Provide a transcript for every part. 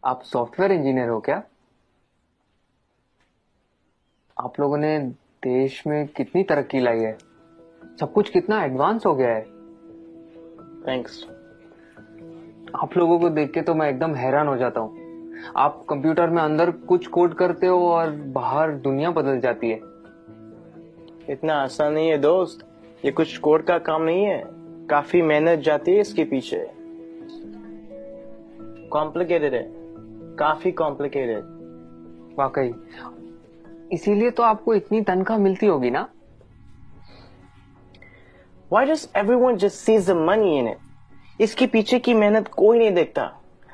आप software engineer हो क्या? आप लोगों ने देश में कितनी तरक्की लाई है, सब कुछ कितना एडवांस हो गया है। थैंक्स। आप लोगों को देख के तो मैं एकदम हैरान हो जाता हूँ। आप कंप्यूटर में अंदर कुछ कोड करते हो और बाहर दुनिया बदल जाती है। इतना आसान नहीं है दोस्त, ये कुछ कोड का काम नहीं है, काफी मेहनत जाती है इसके पीछे। कॉम्प्लिकेटेड है, काफी कॉम्प्लिकेटेड। वाकई, इसीलिए तो आपको इतनी तनख्वाह मिलती होगी ना? Why does everyone just sees the money in it? इसके पीछे की मेहनत कोई नहीं देखता।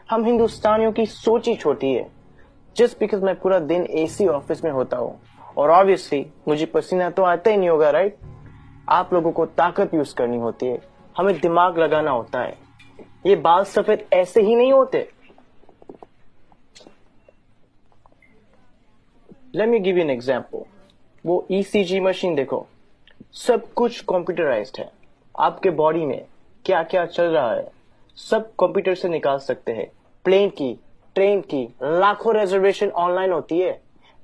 हम हिंदुस्तानियों की सोच ही छोटी है। Just because मैं पूरा दिन एसी ऑफिस में होता हूँ और ऑब्वियसली मुझे पसीना तो आता ही नहीं होगा, राइट? आप लोगों को ताकत यूज करनी होती है, हमें दिमाग लगाना होता है। ये बाल सफेद ऐसे ही नहीं होते। Let me give you an example. वो ECG मशीन देखो, सब कुछ कंप्यूटराइज्ड है। आपके बॉडी में क्या क्या चल रहा है सब कंप्यूटर से निकाल सकते हैं। प्लेन की, ट्रेन की, लाखों रिजर्वेशन ऑनलाइन होती है।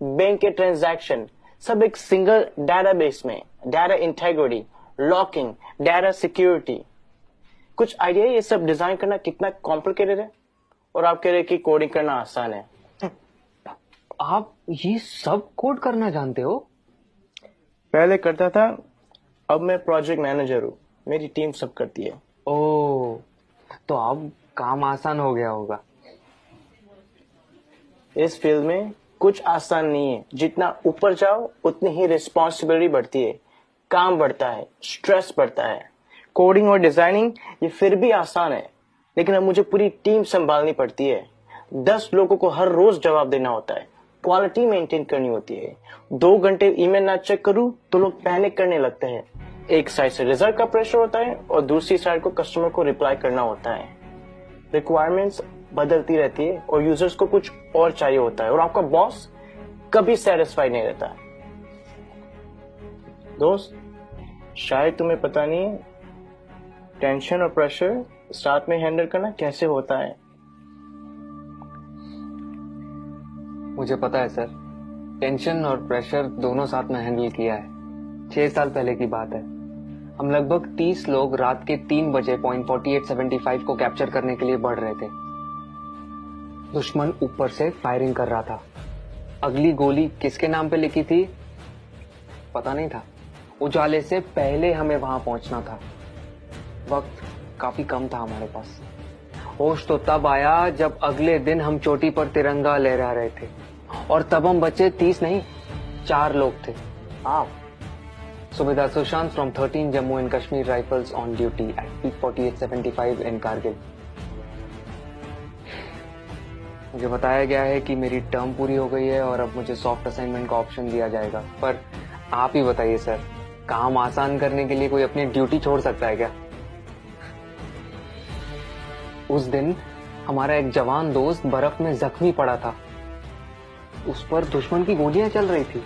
बैंक के ट्रांजैक्शन सब एक सिंगल डेटाबेस में। Data integrity, locking, data security. कुछ आइडिया ये सब डिजाइन करना कितना कॉम्प्लिकेटेड है? और आप कह रहे कि कोडिंग करना आसान है। आप ये सब कोड करना जानते हो? पहले करता था, अब मैं प्रोजेक्ट मैनेजर हूँ, मेरी टीम सब करती है। ओह, तो अब काम आसान हो गया होगा। इस फील्ड में कुछ आसान नहीं है, जितना ऊपर जाओ उतनी ही रिस्पॉन्सिबिलिटी बढ़ती है, काम बढ़ता है, स्ट्रेस बढ़ता है। कोडिंग और डिजाइनिंग ये फिर भी आसान है, लेकिन अब मुझे पूरी टीम संभालनी पड़ती है। 10 लोगों को हर रोज जवाब देना होता है, क्वालिटी मेंटेन करनी होती है। 2 घंटे ईमेल ना चेक करूं तो लोग पैनिक करने लगते हैं। एक साइड से रिजल्ट का प्रेशर होता है और दूसरी साइड को कस्टमर को रिप्लाई करना होता है। रिक्वायरमेंट्स बदलती रहती है और यूजर्स को कुछ और चाहिए होता है, और आपका बॉस कभी सेटिस्फाइड नहीं रहता। दोस्त, शायद तुम्हें पता नहीं है टेंशन और प्रेशर साथ में हैंडल करना कैसे होता है। मुझे पता है सर, टेंशन और प्रेशर दोनों साथ में हैंडल किया है। 6 साल पहले की बात है। हम लगभग 30 लोग रात के 3 बजे पॉइंट 4875 को कैप्चर करने के लिए बढ़ रहे थे। दुश्मन ऊपर से फायरिंग कर रहा था। अगली गोली किसके नाम पे लिखी थी पता नहीं था। उजाले से पहले हमें वहां पहुंचना था। वक्त काफी कम था हमारे पास। होश तो तब आया जब अगले दिन हम चोटी पर तिरंगा लहरा रहे थे, और तब हम बचे 30 नहीं, 4 लोग थे। आप Subedar Sushant from 13 Jammu and Kashmir Rifles on duty at peak 4875 in Kargil. मुझे बताया गया है कि मेरी टर्म पूरी हो गई है और अब मुझे सॉफ्ट असाइनमेंट का ऑप्शन दिया जाएगा। पर आप ही बताइए सर, काम आसान करने के लिए कोई अपनी ड्यूटी छोड़ सकता है क्या? उस दिन हमारा एक जवान दोस्त बर्फ में जख्मी पड़ा था। उस पर दुश्मन की गोलियां चल रही थी।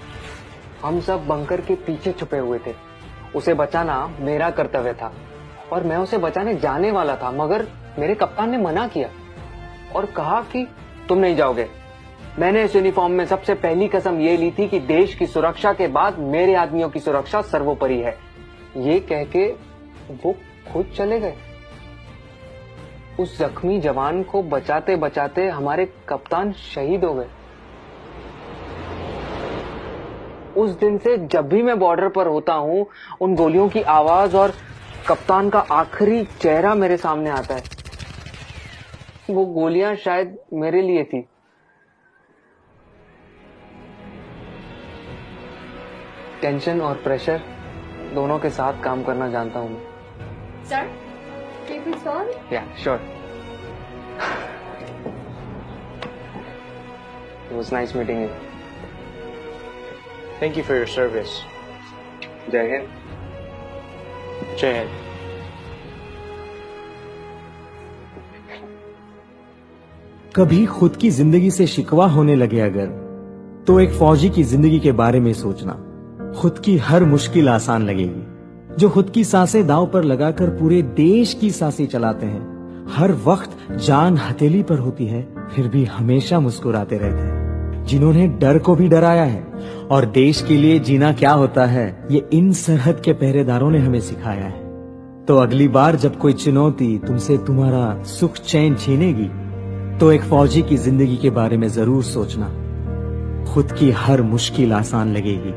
हम सब बंकर के पीछे छुपे हुए थे। उसे बचाना मेरा कर्तव्य था और मैं उसे बचाने जाने वाला था, मगर मेरे कप्तान ने मना किया और कहा कि तुम नहीं जाओगे। मैंने इस यूनिफॉर्म में सबसे पहली कसम ये ली थी कि देश की सुरक्षा के बाद मेरे आदमियों की सुरक्षा सर्वोपरि है। ये कह के वो खुद चले गए। उस जख्मी जवान को बचाते बचाते हमारे कप्तान शहीद हो गए। उस दिन से जब भी मैं बॉर्डर पर होता हूँ, उन गोलियों की आवाज और कप्तान का आखिरी चेहरा मेरे सामने आता है। वो गोलियां शायद मेरे लिए थी। टेंशन और प्रेशर दोनों के साथ काम करना जानता हूँ मैं। Sir, can you please call? Yeah, sure. It was nice meeting you. Thank you for your service. जय हिंद। जय हिंद। कभी खुद की जिंदगी से शिकवा होने लगे अगर, तो एक फौजी की जिंदगी के बारे में सोचना। खुद की हर मुश्किल आसान लगेगी। जो खुद की सांसें दांव पर लगाकर पूरे देश की सांसें चलाते हैं, हर वक्त जान हथेली पर होती है, फिर भी हमेशा मुस्कुराते रहते हैं, जिन्होंने डर को भी डराया है और देश के लिए जीना क्या होता है ये इन सरहद के पहरेदारों ने हमें सिखाया है। तो अगली बार जब कोई चुनौती तुमसे तुम्हारा सुख चैन छीनेगी, तो एक फौजी की जिंदगी के बारे में जरूर सोचना। खुद की हर मुश्किल आसान लगेगी,